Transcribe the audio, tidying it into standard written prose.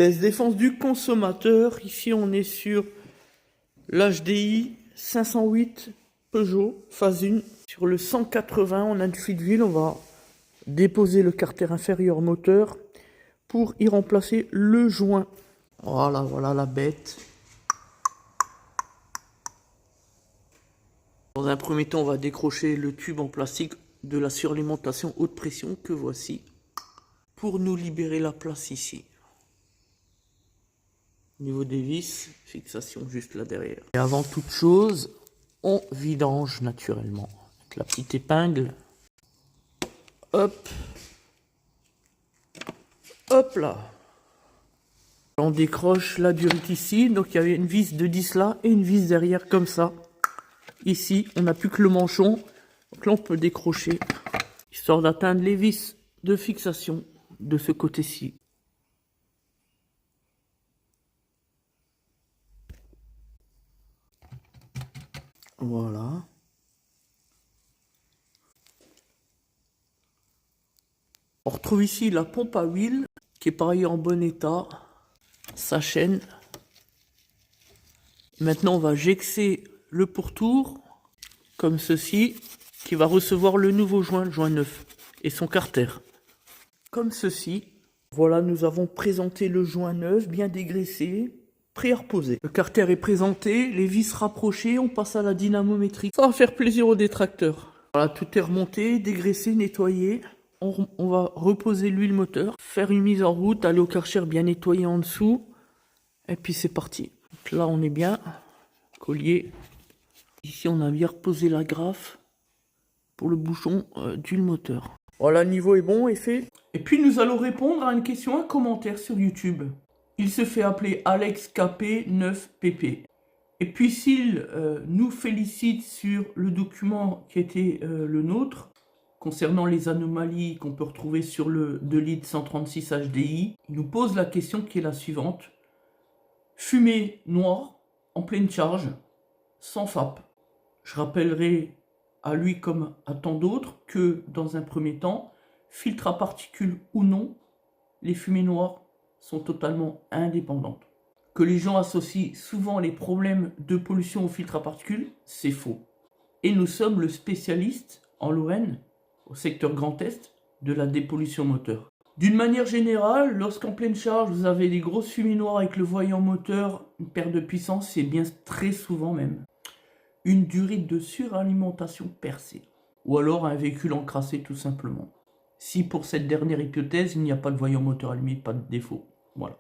Défense du consommateur. Ici, on est sur l'HDI 508 Peugeot phase 1. Sur le 180, on a une fuite d'huile. On va déposer le carter inférieur moteur pour y remplacer le joint. Voilà la bête. Dans un premier temps, on va décrocher le tube en plastique de la suralimentation haute pression que voici pour nous libérer la place ici. Au niveau des vis, fixation juste là derrière. Et avant toute chose, on vidange naturellement. Avec la petite épingle. Hop. Hop là. On décroche la durite ici. Donc il y avait une vis de 10 là et une vis derrière comme ça. Ici, on n'a plus que le manchon. Donc là, on peut décrocher. Histoire d'atteindre les vis de fixation de ce côté-ci. Voilà. On retrouve ici la pompe à huile qui est pareil en bon état. Sa chaîne. Maintenant, on va gexer le pourtour comme ceci qui va recevoir le nouveau joint, le joint neuf et son carter. Comme ceci. Voilà, nous avons présenté le joint neuf, bien dégraissé, prêt à reposer. Le carter est présenté, les vis rapprochées, on passe à la dynamométrie. Ça va faire plaisir aux détracteurs. Voilà, tout est remonté, dégraissé, nettoyé. On va reposer l'huile moteur, faire une mise en route, aller au Karcher bien nettoyé en dessous. Et puis c'est parti. Donc là, on est bien. Collier. Ici, on a bien reposé la graffe pour le bouchon d'huile moteur. Voilà, le niveau est bon et fait. Et puis nous allons répondre à une question, un commentaire sur YouTube. Il se fait appeler Alex KP9PP. Et puis s'il nous félicite sur le document qui était le nôtre, concernant les anomalies qu'on peut retrouver sur le 2 litres 136 HDI, il nous pose la question qui est la suivante. Fumée noire, en pleine charge, sans FAP. Je rappellerai à lui comme à tant d'autres que dans un premier temps, filtre à particules ou non, les fumées noires sont totalement indépendantes. Que les gens associent souvent les problèmes de pollution au filtre à particules, c'est faux. Et nous sommes le spécialiste en Lorraine, au secteur Grand Est, de la dépollution moteur. D'une manière générale, lorsqu'en pleine charge, vous avez des grosses fumées noires avec le voyant moteur, une perte de puissance, c'est bien très souvent même une durite de suralimentation percée, ou alors un véhicule encrassé tout simplement. Si pour cette dernière hypothèse, il n'y a pas de voyant moteur allumé, pas de défaut. Voilà.